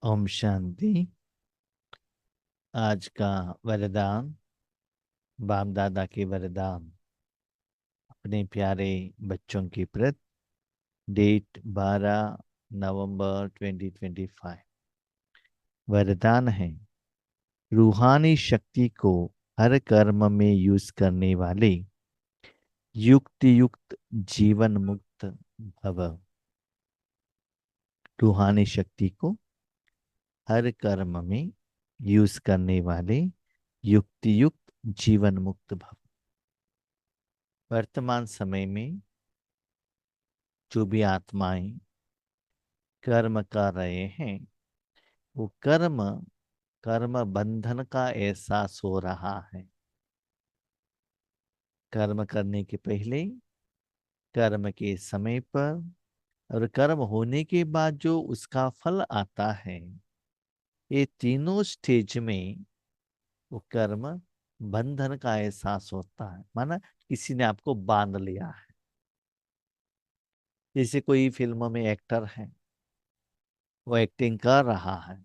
ओम शांति। आज का वरदान, बाप दादा के वरदान अपने प्यारे बच्चों की प्रति। डेट 12 नवंबर 2025। वरदान है, रूहानी शक्ति को हर कर्म में यूज करने वाले युक्त युक्त जीवन मुक्त भव। रूहानी शक्ति को हर कर्म में यूज करने वाले युक्त युक्त जीवन मुक्त भव। वर्तमान समय में जो भी आत्माएं कर्म कर रहे हैं, वो कर्म कर्म बंधन का एहसास हो रहा है। कर्म करने के पहले, कर्म के समय पर और कर्म होने के बाद जो उसका फल आता है, ये तीनों स्टेज में वो कर्म बंधन का एहसास होता है। माना किसी ने आपको बांध लिया है। जैसे कोई फिल्म में एक्टर है, वो एक्टिंग कर रहा है,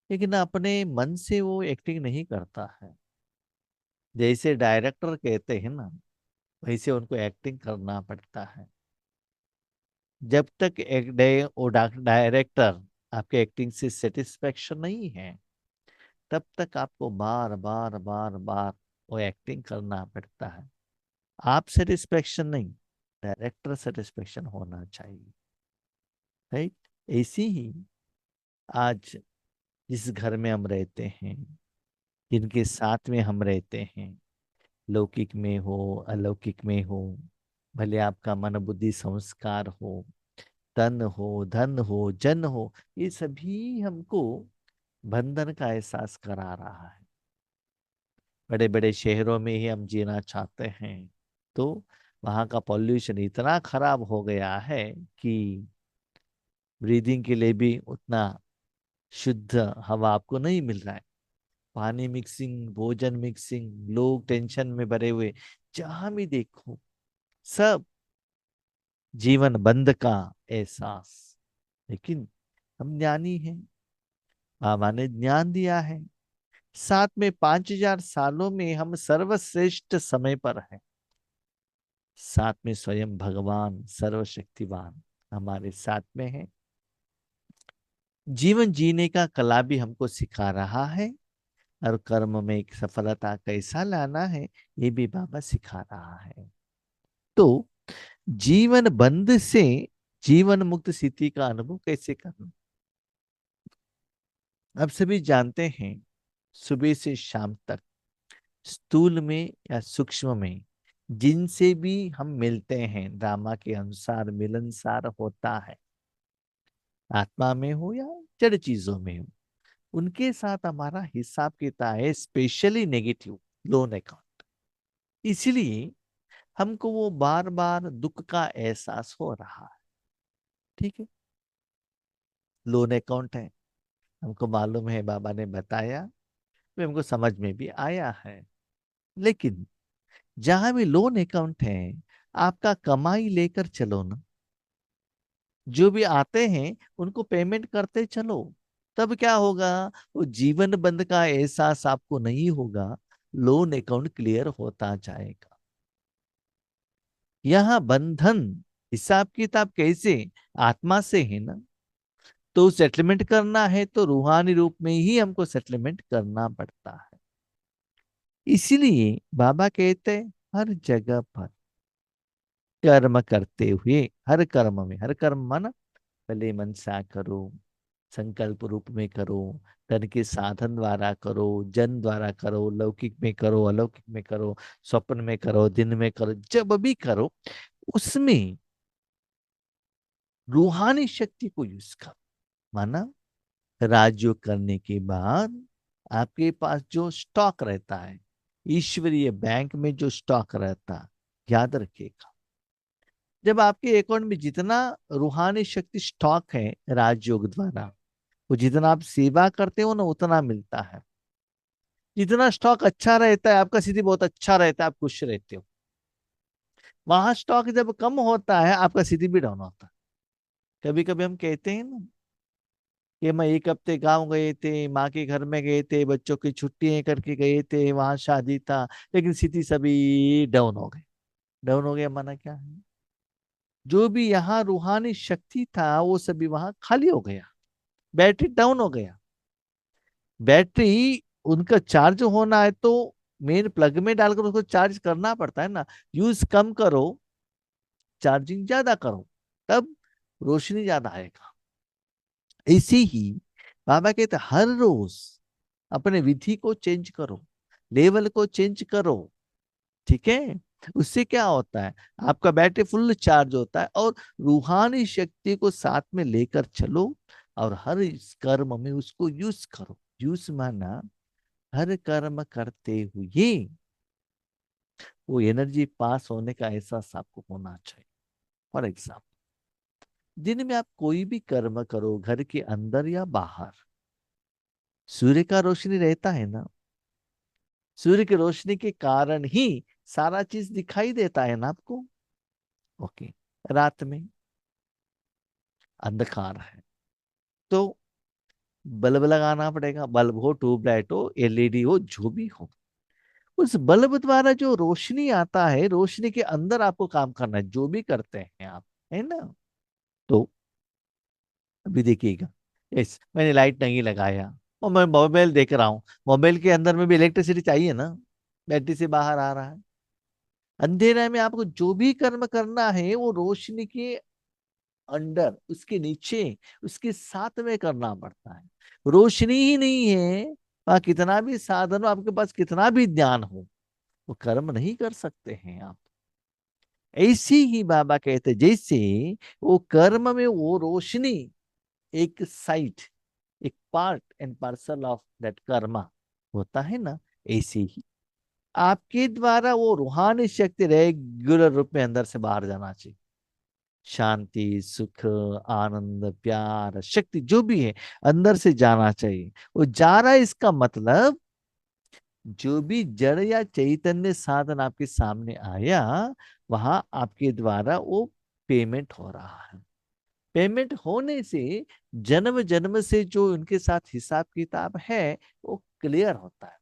लेकिन अपने मन से वो एक्टिंग नहीं करता है। जैसे डायरेक्टर कहते हैं ना, वैसे उनको एक्टिंग करना पड़ता है। जब तक एक वो डायरेक्टर आपके एक्टिंग से सेटिस्फेक्शन नहीं है, तब तक आपको बार बार बार बार वो एक्टिंग करना पड़ता है। आप सेटिस्फेक्शन नहीं, डायरेक्टर सेटिस्फेक्शन होना चाहिए। राइट। ऐसी ही आज जिस घर में हम रहते हैं, जिनके साथ में हम रहते हैं, लौकिक में हो अलौकिक में हो, भले आपका मन बुद्धि संस्कार हो, तन हो धन हो जन हो, ये सभी हमको बंधन का एहसास करा रहा है। बड़े बड़े शहरों में ही हम जीना चाहते हैं, तो वहाँ का पॉल्यूशन इतना खराब हो गया है कि ब्रीदिंग के लिए भी उतना शुद्ध हवा आपको नहीं मिल रहा है। पानी मिक्सिंग, भोजन मिक्सिंग, लोग टेंशन में भरे हुए, जहां भी देखो सब जीवन बंद का एहसास। लेकिन हम ज्ञानी हैं, बाबा ने ज्ञान दिया है। साथ में 5000 सालों में हम सर्वश्रेष्ठ समय पर हैं। साथ में स्वयं भगवान सर्वशक्तिवान हमारे साथ में है। जीवन जीने का कला भी हमको सिखा रहा है, और कर्म में एक सफलता कैसा लाना है, ये भी बाबा सिखा रहा है। तो जीवन बंद से जीवन मुक्त स्थिति का अनुभव कैसे करना। अब सभी जानते हैं, सुबह से शाम तक स्थूल में या सूक्ष्म में जिनसे भी हम मिलते हैं, ड्रामा के अनुसार मिलनसार होता है। आत्मा में हो या जड़ चीजों में हो, उनके साथ हमारा हिसाब किताब है, स्पेशली नेगेटिव, लोन अकाउंट। इसलिए हमको वो बार बार दुख का एहसास हो रहा है। ठीक है, लोन अकाउंट है, हमको मालूम है, बाबा ने बताया, तो हमको समझ में भी आया है। लेकिन जहां भी लोन अकाउंट है, आपका कमाई लेकर चलो ना। जो भी आते हैं उनको पेमेंट करते चलो। तब क्या होगा, वो जीवन बंद का एहसास आपको नहीं होगा। लोन अकाउंट क्लियर होता जाएगा। यहाँ बंधन हिसाब किताब कैसे, आत्मा से है ना। तो सेटलमेंट करना है तो रूहानी रूप में ही हमको सेटलमेंट करना पड़ता है। इसीलिए बाबा कहते हैं, हर जगह पर कर्म करते हुए, हर कर्म में, हर कर्म माना भले मनसा करो, संकल्प रूप में करो, धन के साधन द्वारा करो, जन द्वारा करो, लौकिक में करो अलौकिक में करो, स्वप्न में करो दिन में करो, जब भी करो, उसमें रूहानी शक्ति को यूज करो। माना राजयोग करने के बाद आपके पास जो स्टॉक रहता है, ईश्वरीय बैंक में जो स्टॉक रहता है, याद रखिएगा, जब आपके अकाउंट में जितना रूहानी शक्ति स्टॉक है राजयोग द्वारा, वो जितना आप सेवा करते हो ना, उतना मिलता है। जितना स्टॉक अच्छा रहता है, आपका स्थिति बहुत अच्छा रहता है, आप खुश रहते हो। वहां स्टॉक जब कम होता है, आपका स्थिति भी डाउन होता है। कभी कभी हम कहते हैं ना, कि मैं एक हफ्ते गांव गए थे, माँ के घर में गए थे, बच्चों की छुट्टियां करके गए थे, वहां शादी था, लेकिन स्थिति सभी डाउन हो गई। डाउन हो गया माना क्या है, जो भी यहाँ रूहानी शक्ति था वो सभी वहां खाली हो गया, बैटरी डाउन हो गया। बैटरी उनका चार्ज होना है तो मेन प्लग में डालकर उसको चार्ज करना पड़ता है ना। यूज कम करो, चार्जिंग ज्यादा करो, तब रोशनी ज्यादा आएगा। ऐसे ही बाबा कहते हर रोज अपने विधि को चेंज करो, लेवल को चेंज करो। ठीक है, उससे क्या होता है, आपका बैटरी फुल चार्ज होता है और रूहानी शक्ति को साथ में लेकर चलो और हर इस कर्म में उसको यूज करो। यूज माना हर कर्म करते हुए वो एनर्जी पास होने का एहसास आपको होना चाहिए। फॉर एग्जाम्पल, दिन में आप कोई भी कर्म करो, घर के अंदर या बाहर, सूर्य का रोशनी रहता है ना, सूर्य की रोशनी के कारण ही सारा चीज दिखाई देता है ना आपको। ओके, रात में अंधकार है तो बल्ब लगाना पड़ेगा, बल्ब हो, ट्यूबलाइट हो, एलईडी हो, जो भी हो। उस बल्ब द्वारा जो रोशनी आता है, रोशनी के अंदर आपको काम करना है, जो भी करते हैं आप, है ना। तो अभी देखिएगा, यस मैंने लाइट नहीं लगाया और मैं मोबाइल देख रहा हूँ, मोबाइल के अंदर में भी इलेक्ट्रिसिटी चाहिए ना, बैटरी से बाहर आ रहा है। अंधेरा में आपको जो भी कर्म करना है वो रोशनी के अंडर, उसके नीचे, उसके साथ में करना पड़ता है। रोशनी ही नहीं है, वहां कितना भी साधन हो, आपके पास कितना भी ज्ञान हो, वो कर्म नहीं कर सकते हैं आप। ऐसे ही बाबा कहते जैसे वो कर्म में वो रोशनी एक साइट, एक part and parcel of that Karma होता है ना, ऐसे ही आपके द्वारा वो रूहानी शक्ति रेगुलर रूप में अंदर से बाहर जाना चाहिए। शांति, सुख, आनंद, प्यार, शक्ति जो भी है अंदर से जाना चाहिए। वो जा रहा है इसका मतलब जो भी जड़ या चैतन्य साधन आपके सामने आया, वहां आपके द्वारा वो पेमेंट हो रहा है। पेमेंट होने से जन्म जन्म से जो उनके साथ हिसाब किताब है वो क्लियर होता है।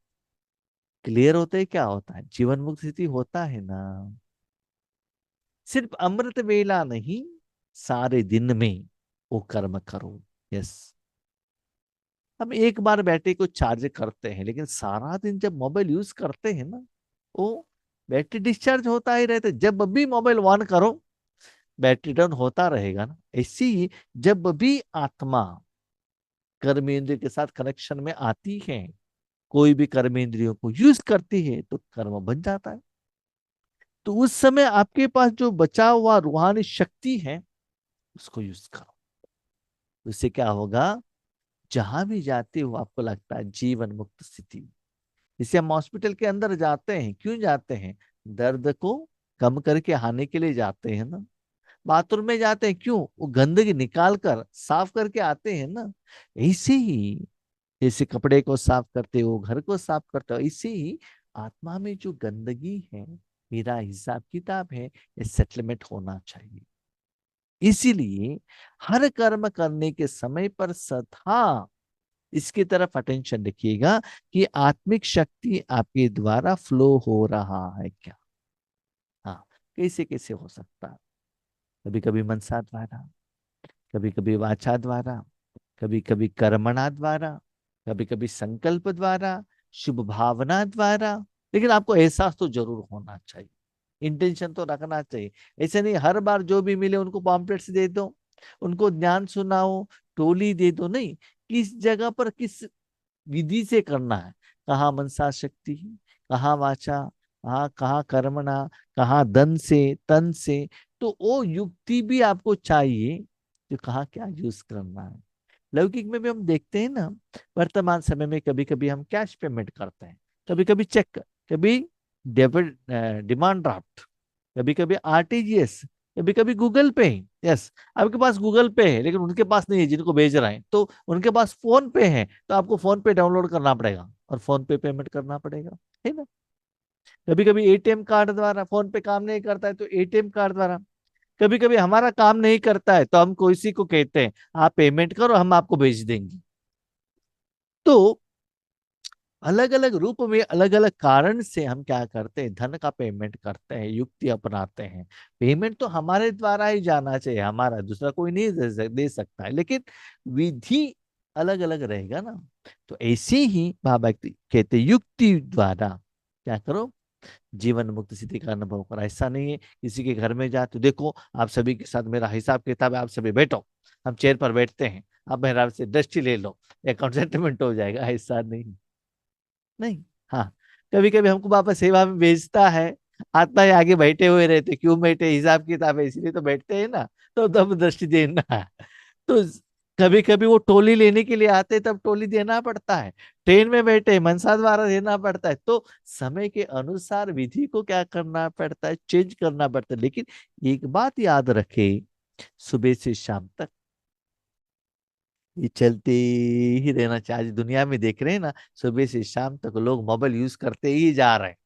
क्लियर होते ही क्या होता है, जीवन मुक्त स्थिति होता है ना। सिर्फ अमृत वेला नहीं, सारे दिन में वो कर्म करो। यस, हम एक बार बैटरी को चार्ज करते हैं, लेकिन सारा दिन जब मोबाइल यूज करते हैं ना, वो बैटरी डिस्चार्ज होता ही रहता है। जब भी मोबाइल ऑन करो बैटरी डाउन होता रहेगा ना। ऐसे ही जब भी आत्मा कर्मेंद्रिय के साथ कनेक्शन में आती है, कोई भी कर्मेंद्रियों को यूज करती है, तो कर्म बन जाता है। तो उस समय आपके पास जो बचा हुआ रूहानी शक्ति है उसको यूज करो। उससे क्या होगा, जहां भी जाते हो आपको लगता है जीवन मुक्त स्थिति। जैसे हम हॉस्पिटल के अंदर जाते हैं, क्यों जाते हैं, दर्द को कम करके आने के लिए जाते हैं ना। बाथरूम में जाते हैं क्यों, वो गंदगी निकाल कर साफ करके आते हैं ना। ऐसे ही जैसे कपड़े को साफ करते हो, घर को साफ करते हो, ऐसे ही आत्मा में जो गंदगी है, मेरा हिसाब किताब है, ये सेटलमेंट होना चाहिए। इसीलिए हर कर्म करने के समय पर सदा इसकी तरफ अटेंशन रखिएगा कि आत्मिक शक्ति आपके द्वारा फ्लो हो रहा है क्या। हाँ, कैसे कैसे हो सकता है, कभी कभी मनसा द्वारा, कभी कभी वाचा द्वारा, कभी कभी कर्मणा द्वारा, कभी कभी संकल्प द्वारा, शुभ भावना द्वारा। लेकिन आपको एहसास तो जरूर होना चाहिए, इंटेंशन तो रखना चाहिए। ऐसे नहीं हर बार जो भी मिले उनको पॉम्पलेट्स दे दो, उनको ज्ञान सुनाओ, टोली दे दो, नहीं। किस जगह पर किस विधि से करना है, कहाँ मनसा शक्ति, कहाँ वाचा, कहाँ कर्मणा, कहाँ धन से, तन से। तो वो युक्ति भी आपको चाहिए, जो कहाँ क्या यूज करना है। लौकिक में भी हम देखते हैं ना, वर्तमान समय में कभी कभी हम कैश पेमेंट करते हैं, कभी कभी चेक, कभी डेबिट, डिमांड ड्राफ्ट, कभी कभी आरटीजीएस, कभी कभी गूगल पे। यस, आपके पास गूगल पे है लेकिन उनके पास नहीं है जिनको भेज रहे हैं, तो उनके पास फोन पे है, तो आपको फोन पे डाउनलोड करना पड़ेगा और फोन पे पेमेंट करना पड़ेगा, है ना। कभी कभी एटीएम कार्ड द्वारा, फोन पे काम नहीं करता है तो एटीएम कार्ड द्वारा, कभी कभी हमारा काम नहीं करता है तो हम किसी को कहते हैं आप पेमेंट करो, हम आपको भेज देंगे। तो अलग अलग रूप में अलग अलग कारण से हम क्या करते हैं, धन का पेमेंट करते हैं, युक्ति अपनाते हैं। पेमेंट तो हमारे द्वारा ही जाना चाहिए, हमारा दूसरा कोई नहीं दे सकता है, लेकिन विधि अलग अलग रहेगा ना। तो ऐसे ही बाबा कहते युक्ति द्वारा क्या करो, जीवन मुक्त स्थिति का अनुभव करो। ऐसा नहीं है किसी के घर में जा तो देखो आप सभी के साथ मेरा हिसाब किताब है, आप सभी बैठो, हम चेयर पर बैठते हैं, आप मेरा से दृष्टि ले लो, अकाउंट सेटलमेंट हो जाएगा, ऐसा नहीं। नहीं। हाँ, कभी कभी हमको वापस सेवा में भेजता है, आत्मा है आगे बैठे हुए रहते, क्यों बैठे, हिसाब किताब है इसलिए तो बैठते हैं ना, तो तब दृष्टि देना है। तो कभी कभी वो टोली लेने के लिए आते तब टोली देना पड़ता है, ट्रेन में बैठे मनसा द्वारा देना पड़ता है। तो समय के अनुसार विधि को क्या करना पड़ता है, चेंज करना पड़ता है। लेकिन एक बात याद रखे, सुबह से शाम तक ये चलते ही रहना चाहिए। आज दुनिया में देख रहे हैं ना, सुबह से शाम तक लोग मोबाइल यूज करते ही जा रहे हैं।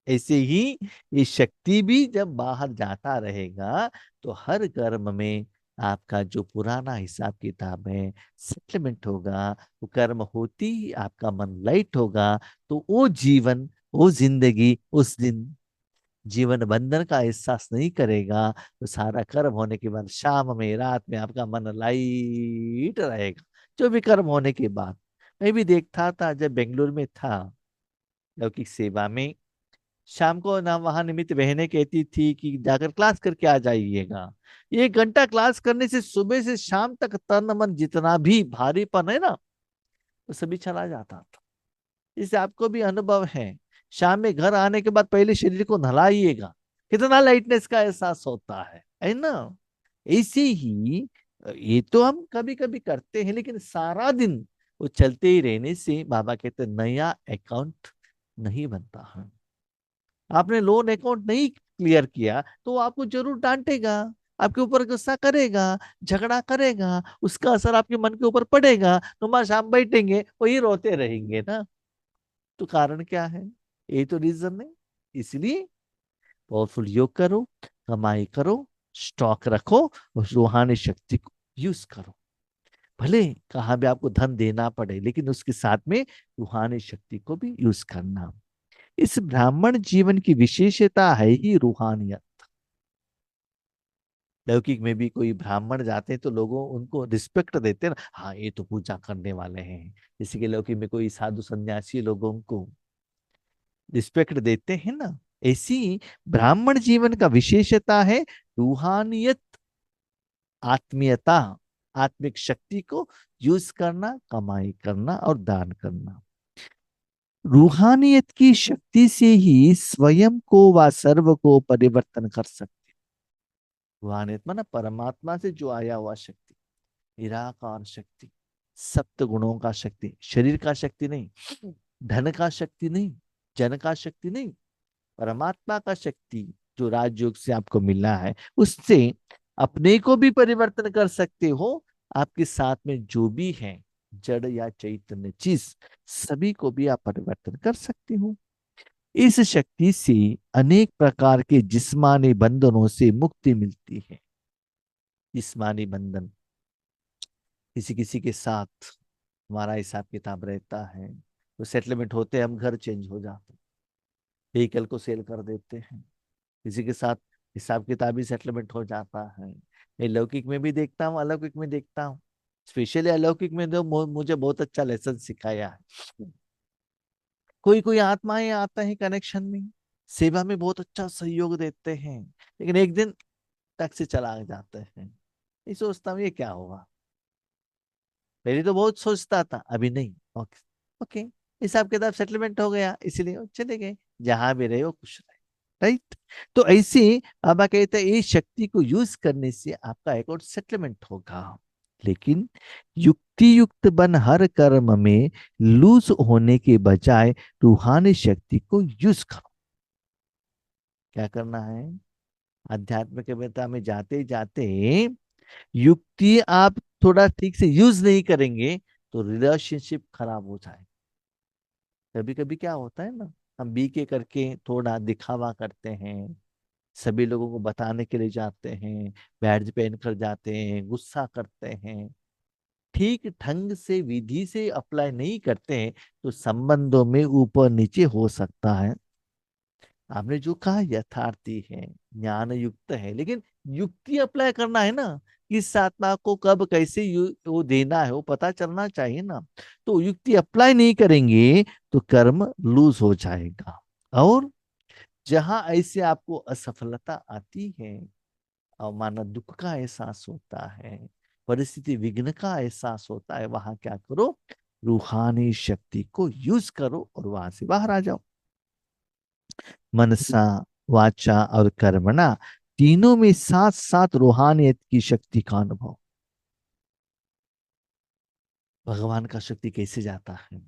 ऐसे ही ये शक्ति भी जब बाहर जाता रहेगा तो हर कर्म में आपका जो पुराना हिसाब किताब है सेटलमेंट होगा। वो कर्म होती ही आपका मन लाइट होगा, तो वो जीवन, वो जिंदगी उस दिन जीवन बंधन का एहसास नहीं करेगा। तो सारा कर्म होने के बाद शाम में रात में आपका मन लाइट रहेगा, जो भी कर्म होने के बाद। मैं भी देखता था जब बेंगलुरु में था लौकिक सेवा में, शाम को ना वहां निमित्त बहनें कहती थी कि जाकर क्लास करके आ जाइएगा। 1 घंटा क्लास करने से सुबह से शाम तक तन मन जितना भी भारीपन है ना, वो सभी चला जाता था। इससे आपको भी अनुभव है, शाम में घर आने के बाद पहले शरीर को नहलाइएगा, कितना लाइटनेस का एहसास होता है ना। ऐसे ही ये तो हम कभी कभी करते हैं, लेकिन सारा दिन वो चलते ही रहने से बाबा कहते हैं, नया अकाउंट नहीं बनता है। आपने लोन अकाउंट नहीं क्लियर किया तो वो आपको जरूर डांटेगा, आपके ऊपर गुस्सा करेगा, झगड़ा करेगा, उसका असर आपके मन के ऊपर पड़ेगा। तो शाम बैठेंगे वही रोते रहेंगे ना। तो कारण क्या है, यही तो रीजन है। इसलिए पावरफुल योग करो, कमाई करो, स्टॉक रखो और रूहानी शक्ति को यूज करो। भले कहाँ भी आपको धन देना पड़े, लेकिन उसके साथ में रूहानी शक्ति को भी यूज करना। इस ब्राह्मण जीवन की विशेषता है ही रूहानियत। लौकिक में भी कोई ब्राह्मण जाते हैं तो लोगों उनको रिस्पेक्ट देते हैं ना, हाँ ये तो पूजा करने वाले हैं। जैसे कि लौकिक में कोई साधु सन्यासी लोगों को रिस्पेक्ट देते हैं ना, ऐसी ब्राह्मण जीवन का विशेषता है रूहानियत, आत्मीयता, आत्मिक शक्ति को यूज करना, कमाई करना और दान करना। रूहानियत की शक्ति से ही स्वयं को व सर्व को परिवर्तन कर सकते। रूहानियत माना परमात्मा से जो आया हुआ शक्ति, निराकार शक्ति, सप्त गुणों का शक्ति, शरीर का शक्ति नहीं, धन का शक्ति नहीं, जन का शक्ति नहीं, परमात्मा का शक्ति जो राजयोग से आपको मिला है, उससे अपने को भी परिवर्तन कर सकते हो। आपके साथ में जो भी है जड़ या चैतन्य चीज, सभी को भी आप परिवर्तन कर सकते हो। इस शक्ति से अनेक प्रकार के जिस्मानी बंधनों से मुक्ति मिलती है। जिस्मानी बंधन, किसी किसी के साथ हमारा हिसाब किताब रहता है, तो सेटलमेंट होते हम घर चेंज हो जाते, व्हीकल को सेल कर देते हैं। किसी के साथ हिसाब किताब ही सेटलमेंट हो जाता है। ये लौकिक में भी देखता हूँ, अलौकिक में देखता हूँ। स्पेशली अलौकिक में तो मुझे बहुत अच्छा लेसन सिखाया है। कोई कोई आत्माएं आते हैं कनेक्शन में, सेवा में बहुत अच्छा सहयोग देते हैं, लेकिन एक दिन तक से चला जाते हैं। ये सोचता हूँ ये क्या होगा, पहले तो बहुत सोचता था, अभी नहीं। ओके, ओके, हिसाब किताब सेटलमेंट हो गया, इसीलिए वो चले गए, जहां भी रहे वो खुश रहे। राइट। तो ऐसे बाबा कहते हैं इस शक्ति को यूज करने से आपका अकाउंट सेटलमेंट होगा। लेकिन युक्ति युक्त बन हर कर्म में लूज होने के बजाय रूहानी शक्ति को यूज करो। क्या करना है, आध्यात्मिकता में जाते जाते युक्ति आप थोड़ा ठीक से यूज नहीं करेंगे तो रिलेशनशिप खराब हो जाए। कभी कभी क्या होता है ना, हम बीके करके थोड़ा दिखावा करते हैं, सभी लोगों को बताने के लिए जाते हैं, बैड्ज पहन कर जाते हैं, गुस्सा करते हैं, ठीक ढंग से विधि से अप्लाई नहीं करते हैं, तो संबंधों में ऊपर नीचे हो सकता है। आपने जो कहा यथार्थी है, ज्ञान युक्त है, लेकिन युक्ति अप्लाई करना है ना, किस आत्मा को कब कैसे वो देना है वो पता चलना चाहिए ना। तो युक्ति अप्लाई नहीं करेंगे तो कर्म लूज हो जाएगा। और जहां ऐसे आपको असफलता आती है, अवमानना दुख का एहसास होता है, परिस्थिति विघ्न का एहसास होता है, वहां क्या करो, रूहानी शक्ति को यूज करो और वहां से बाहर आ जाओ। मनसा, वाचा और कर्मणा, तीनों में साथ साथ रूहानियत की शक्ति का अनुभव। भगवान का शक्ति कैसे जाता है?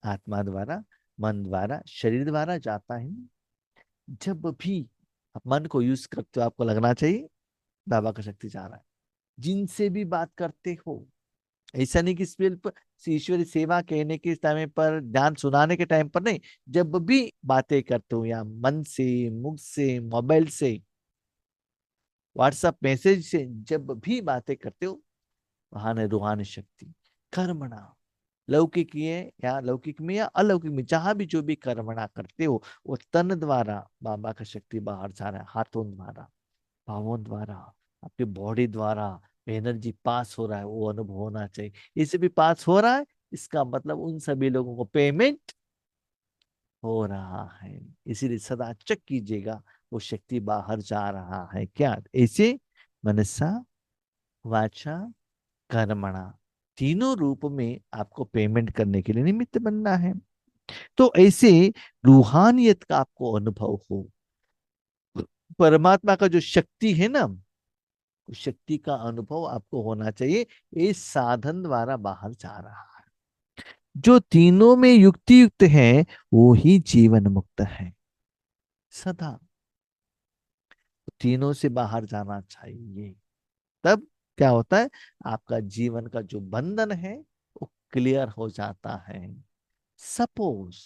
आत्मा द्वारा, मन द्वारा, शरीर द्वारा जाता है। जब भी आप मन को यूज करते हो, आपको लगना चाहिए बाबा का शक्ति जा रहा है। जिनसे भी बात करते हो, ऐसा नहीं कि सिर्फ ईश्वरी सेवा कहने के टाइम पर, ज्ञान सुनाने के टाइम पर नहीं, जब भी बातें करते हो, या मन से, मुख से, मोबाइल से, व्हाट्सएप मैसेज से, जब भी बातें करते हो, वहां है रूहानी शक्ति। कर्मणा, लौकिक है या लौकिक में या अलौकिक में, जहां भी जो भी कर्मणा करते हो, वो तन द्वारा बाबा का शक्ति बाहर जा रहा है, हाथों द्वारा, पावों द्वारा, आपके बॉडी द्वारा एनर्जी पास हो रहा है, वो अनुभव होना चाहिए। इससे भी पास हो रहा है, इसका मतलब उन सभी लोगों को पेमेंट हो रहा है। इसीलिए सदा चेक कीजिएगा, वो शक्ति बाहर जा रहा है क्या। ऐसे मनसा, वाचा, कर्मणा, तीनों रूप में आपको पेमेंट करने के लिए निमित्त बनना है। तो ऐसे रूहानियत का आपको अनुभव हो, परमात्मा का जो शक्ति है ना, उस शक्ति का अनुभव आपको होना चाहिए। इस साधन द्वारा बाहर जा रहा है। जो तीनों में युक्ति युक्त है, वो ही जीवन मुक्त है। सदा तीनों से बाहर जाना चाहिए। तब क्या होता है, आपका जीवन का जो बंधन है वो क्लियर हो जाता है। सपोज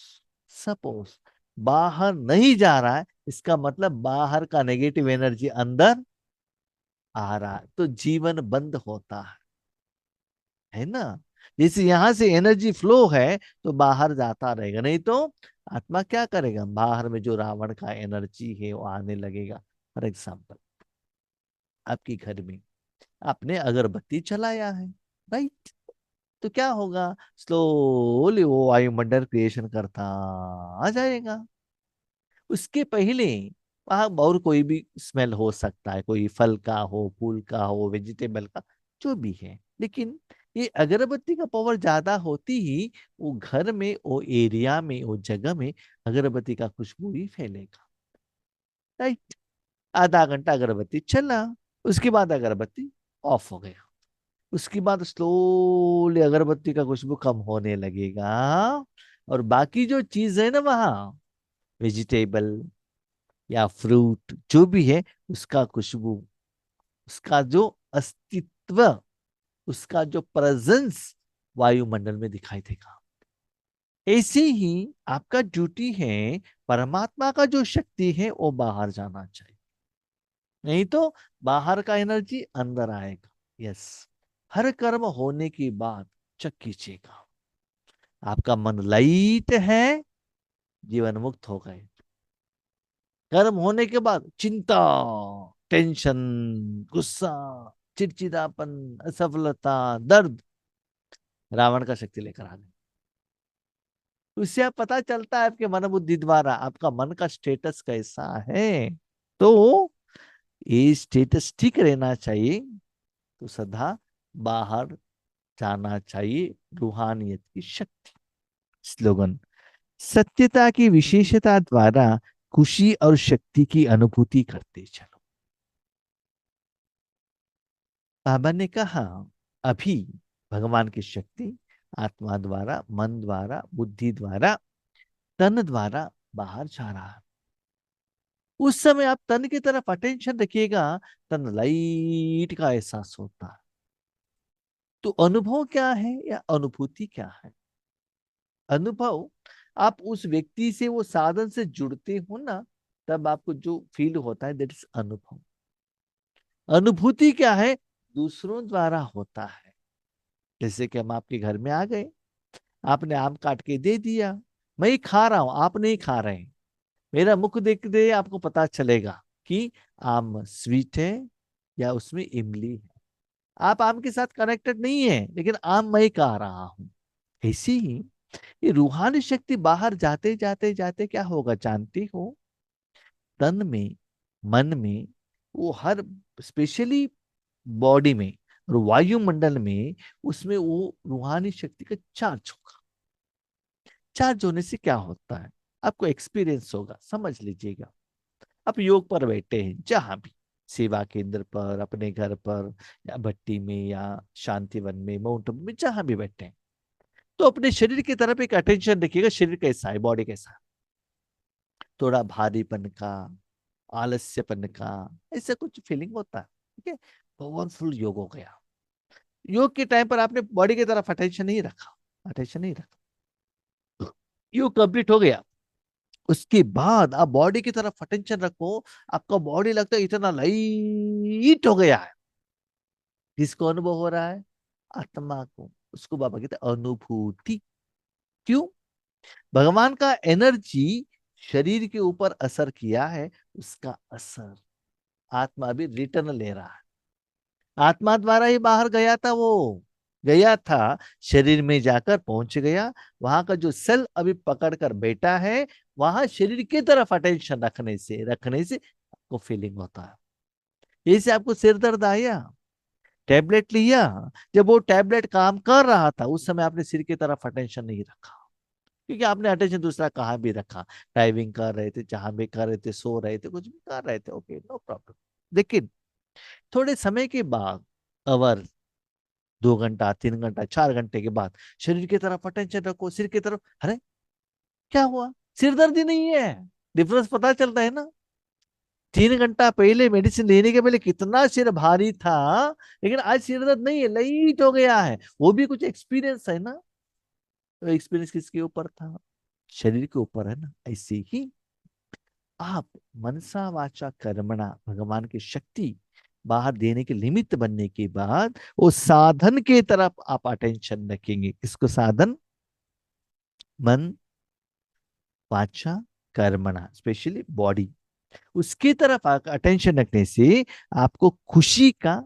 सपोज बाहर नहीं जा रहा है, इसका मतलब बाहर का नेगेटिव एनर्जी अंदर आ रहा है, तो जीवन बंद होता है ना। जैसे यहां से एनर्जी फ्लो है, तो बाहर जाता रहेगा, नहीं तो आत्मा क्या करेगा, बाहर में जो रावण का एनर्जी है वो आने लगेगा। फॉर एग्जाम्पल, आपके घर में आपने अगरबत्ती चलाया है, राइट, तो क्या होगा, स्लोली वो वायुमंडल क्रिएशन करता आ जाएगा। उसके पहले वहां और कोई भी स्मेल हो सकता है, कोई फल का हो, फूल का हो, वेजिटेबल का, जो भी है, लेकिन ये अगरबत्ती का पावर ज्यादा होती ही वो घर में, वो एरिया में, वो जगह में अगरबत्ती का खुशबू ही फैलेगा, राइट। आधा घंटा अगरबत्ती चला, उसके बाद अगरबत्ती ऑफ हो गया, उसके बाद स्लोली अगरबत्ती का खुशबू कम होने लगेगा, और बाकी जो चीज है ना वहां, वेजिटेबल या फ्रूट जो भी है, उसका खुशबू, उसका जो अस्तित्व, उसका जो प्रेजेंस वायुमंडल में दिखाई देगा। ऐसे ही आपका ड्यूटी है, परमात्मा का जो शक्ति है वो बाहर जाना चाहिए, नहीं तो बाहर का एनर्जी अंदर आएगा। यस, हर कर्म होने के बाद चेक कीजिएगा, आपका मन लाइट है, जीवन मुक्त हो गए। कर्म होने के बाद चिंता, टेंशन, गुस्सा, चिड़चिड़ापन, असफलता, दर्द, रावण का शक्ति लेकर आ गए। उससे आप पता चलता है आपके मन बुद्धि द्वारा आपका मन का स्टेटस कैसा है। तो ये स्टेटस ठीक रहना चाहिए, तो सदा बाहर जाना चाहिए रूहानियत की शक्ति। स्लोगन, सत्यता की विशेषता द्वारा खुशी और शक्ति की अनुभूति करते चलो। बाबा ने कहा, अभी भगवान की शक्ति आत्मा द्वारा, मन द्वारा, बुद्धि द्वारा, तन द्वारा बाहर जा रहा है। उस समय आप तन की तरफ अटेंशन रखिएगा, तन लाइट का एहसास होता है। तो अनुभव क्या है या अनुभूति क्या है? अनुभव, आप उस व्यक्ति से, वो साधन से जुड़ते हो ना, तब आपको जो फील होता है दैट इज अनुभव। अनुभूति क्या है? दूसरों द्वारा होता है। जैसे कि हम आपके घर में आ गए, आपने आम काट के दे दिया, मैं ही खा रहा हूं, आप नहीं खा रहे हैं। मेरा मुख देख दे आपको पता चलेगा कि आम स्वीट है या उसमें इमली है। आप आम के साथ कनेक्टेड नहीं है, लेकिन आम मैं ही खा रहा हूं। ऐसी ही ये रूहानी शक्ति बाहर जाते जाते जाते क्या होगा जानती हो? तन में, मन में, वो हर स्पेशली बॉडी में और वायुमंडल में, उसमें वो रूहानी शक्ति का चार्ज होगा। चार्ज होने से क्या होता है आपको एक्सपीरियंस होगा, समझ लीजिएगा। आप योग पर बैठे हैं, जहां भी, सेवा केंद्र पर, अपने घर पर, या भट्टी में, या शांतिवन में, माउंट आबू में, जहां भी बैठे हैं, तो अपने शरीर की तरफ एक अटेंशन रखिएगा। शरीर कैसा है, बॉडी कैसा है, थोड़ा भारीपन का, आलस्यपन का, ऐसा कुछ फीलिंग होता है। ठीक है, पावरफुल योग हो गया। योग के टाइम पर आपने बॉडी की तरफ अटेंशन नहीं रखा, अटेंशन नहीं रखा, योग कंप्लीट हो गया। उसके बाद आप बॉडी की तरफ अटेंशन रखो, आपका बॉडी लगता है इतना लाइट हो गया है। किसको अनुभव हो रहा है? आत्मा को। उसको बाबा कहते हैं अनुभूति। क्यों? भगवान का एनर्जी शरीर के ऊपर असर किया है, उसका असर आत्मा भी रिटर्न ले रहा है। आत्मा द्वारा ही बाहर गया था, वो गया था, शरीर में जाकर पहुंच गया। वहां का जो सेल अभी पकड़ कर बैठा है, वहां शरीर की तरफ अटेंशन रखने से आपको फीलिंग होता है। जैसे आपको सिर दर्द आया, टैबलेट लिया, जब वो टैबलेट काम कर रहा था उस समय आपने सिर की तरफ अटेंशन नहीं रखा, क्योंकि आपने अटेंशन दूसरा कहाँ भी रखा। ड्राइविंग कर रहे थे, जहां भी कर रहे थे, सो रहे थे, कुछ भी कर रहे थे, ओके, नो प्रॉब्लम। लेकिन थोड़े समय के बाद, अवर, 2 घंटा, 3 घंटा, 4 घंटे के बाद, शरीर की तरफ अटेंशन रखो, सिर की तरफ। अरे क्या हुआ? सिर दर्द ही नहीं है। डिफरेंस पता चलता है ना? 3 घंटा पहले मेडिसिन लेने के पहले कितना सिर भारी था, लेकिन आज सिर दर्द नहीं है, लाइट हो गया है। वो भी कुछ एक्सपीरियंस है ना? तो एक्सपीरियंस किसके ऊपर था? शरीर के ऊपर है ना? ऐसे ही आप मनसा वाचा कर्मणा, भगवान की शक्ति बाहर देने के निमित्त बनने के बाद, वो साधन के तरफ आप अटेंशन रखेंगे। किसको साधन? मन वाचा कर्मणा, स्पेशली बॉडी, उसकी तरफ अटेंशन रखने से आपको खुशी का,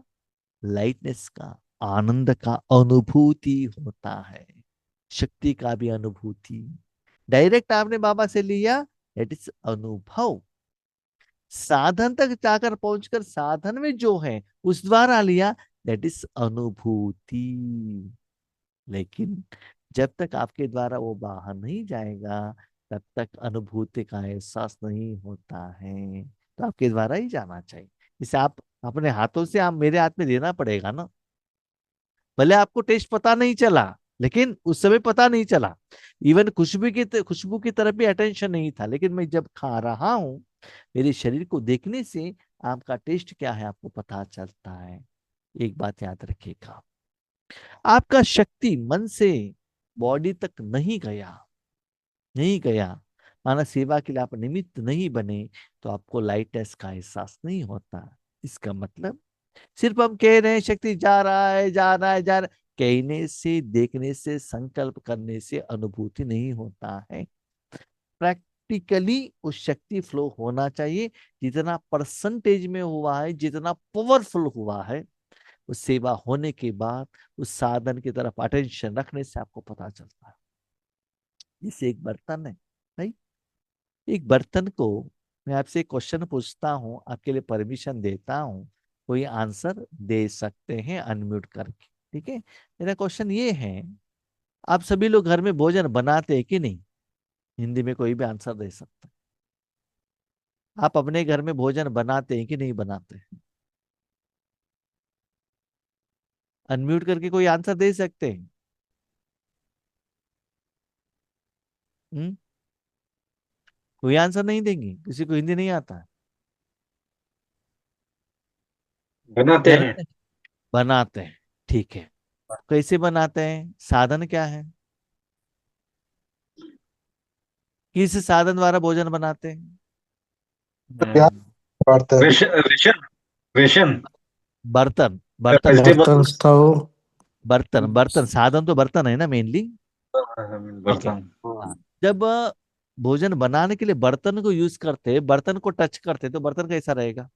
लाइटनेस का, आनंद का अनुभूति होता है। शक्ति का भी अनुभूति। डायरेक्ट आपने बाबा से लिया, दैट इज अनुभव। साधन तक जाकर पहुंचकर साधन में जो है उस द्वारा लिया, दैट इज अनुभूति। लेकिन जब तक आपके द्वारा वो बाहर नहीं जाएगा, तब तक अनुभूति का एहसास नहीं होता है। तो आपके द्वारा ही जाना चाहिए। जैसे आप अपने हाथों से, आप मेरे हाथ में देना पड़ेगा ना, भले आपको टेस्ट पता नहीं चला, लेकिन उस समय पता नहीं चला। इवन खुशबू की तरफ भी अटेंशन नहीं था, लेकिन मैं जब खा रहा हूं, मेरे शरीर को देखने से आम का टेस्ट क्या है आपको पता चलता है। एक बात याद रखिएगा, आपका शक्ति मन से बॉडी तक नहीं गया, नहीं गया, माना सेवा के लिए आप निमित्त नहीं बने, तो आपको लाइटनेस का एहसास नहीं होता। इसका मतलब सिर्फ हम कह रहे हैं शक्ति जा रहा है, जा रहा है, जा रहा है, कहने से, देखने से, संकल्प करने से अनुभूति नहीं होता है। प्रैक्टिकली उस शक्ति फ्लो होना चाहिए। जितना परसेंटेज में हुआ है, जितना पावरफुल हुआ है, उस सेवा होने के बाद उस साधन की तरफ अटेंशन रखने से आपको पता चलता है। जैसे एक बर्तन है भाई, एक बर्तन को मैं आपसे एक क्वेश्चन पूछता हूँ, आपके लिए परमिशन देता हूँ, कोई आंसर दे सकते हैं अनम्यूट करके। ठीक है, मेरा क्वेश्चन ये है, आप सभी लोग घर में भोजन बनाते हैं कि नहीं? हिंदी में कोई भी आंसर दे सकता है। आप अपने घर में भोजन बनाते हैं कि नहीं बनाते? अनम्यूट करके कोई आंसर दे सकते हैं? हम्म? कोई आंसर नहीं देंगे? किसी को हिंदी नहीं आता है? बनाते ध्यान हैं। से। बनाते हैं, ठीक है। कैसे बनाते हैं? साधन क्या है? किस साधन द्वारा भोजन बनाते हैं? यहाँ हम्म, बढ़ते हैं। रेशन रेशन बर्तन, बर्तन वेजिटेबल। बर्तन, स्टव। बर्तन बर्तन साधन तो बर्तन है ना मेनली। ठीक है। बर्तन। हाँ, जब भोजन बनाने के लिए बर्तन को यूज करते, बर्तन को टच करते, तो बर्तन कैसा रहेगा?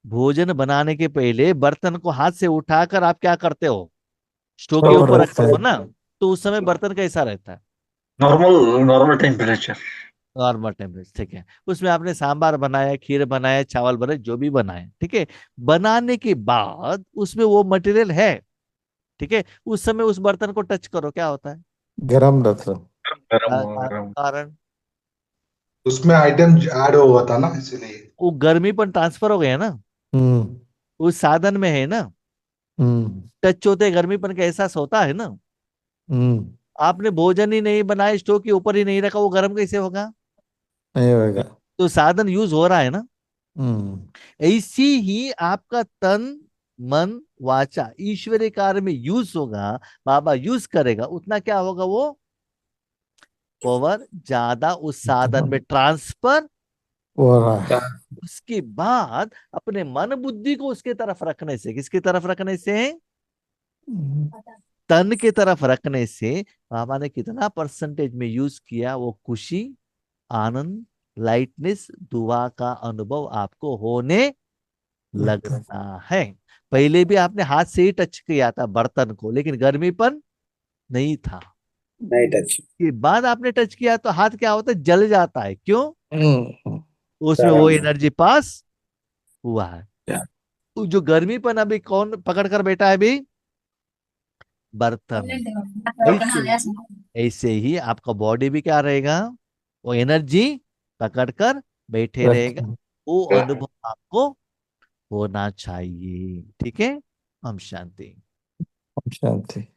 भोजन बनाने के पहले बर्तन को हाथ से उठाकर आप क्या करते हो? स्टोव के स्टोव पर ऊपर रखते रखते हो हैं। ना। तो उस समय बर्तन कैसा रहता है? Normal normal temperature. Normal temperature. ठीक है। उसमें आपने सांबार बनाया, खीर बनाया, चावल बनाए, जो भी बनाए, ठीक है। बनाने के बाद उसमें वो मटेरियल है, ठीक है, उस समय उस बर्तन को टच करो, क्या होता है? गरम रहता है। गरम गरम। कारण उसमें आइटम ऐड हुआ था ना, इसीलिए। वो गर्मी पर ट्रांसफर हो गया ना, हम्म। उस साधन में है ना। हम्म। टच होते गर्मीपन का एहसास होता है ना। हम्म। आपने भोजन ही नहीं बनाया, स्टोव के ऊपर ही नहीं रखा, वो गर्म कैसे होगा? नहीं होगा। तो साधन यूज हो रहा है ना। हम्म। ऐसी ही आपका तन, मन, वाचा ईश्वरीय कार्य में यूज होगा, बाबा यूज करेगा, उतना क्या होगा? वो पावर ज्यादा उस साधन में ट्रांसफर। हो रहा है। उसके बाद अपने मन बुद्धि को उसके तरफ रखने से, किसकी तरफ रखने से? हम्म। तन की तरफ रखने से बाबा ने कितना परसेंटेज में यूज किया? वो खुशी, आनंद, लाइटनेस, दुआ का अनुभव आपको होने लगता है। लगता है। पहले भी आपने हाथ से ही टच किया था बर्तन को, लेकिन गर्मीपन नहीं था। नहीं टच। के बाद आपने टच किया तो हाथ क्या होता है? जल जाता है। क्यों? हम्म। उसमें वो गरम। एनर्जी पास हुआ है। या, वो जो गर्मीपन अभी कौन पकड़ कर बैठा है अभी? बर्तन। ऐसे ऐसे ही आपका बॉडी भी क्या रहेगा? वो एनर्जी पकड़ कर बैठे रहेगा। रखते हैं। वो अनुभव आपको होना चाहिए। ठीक है। हम शांति। शांति।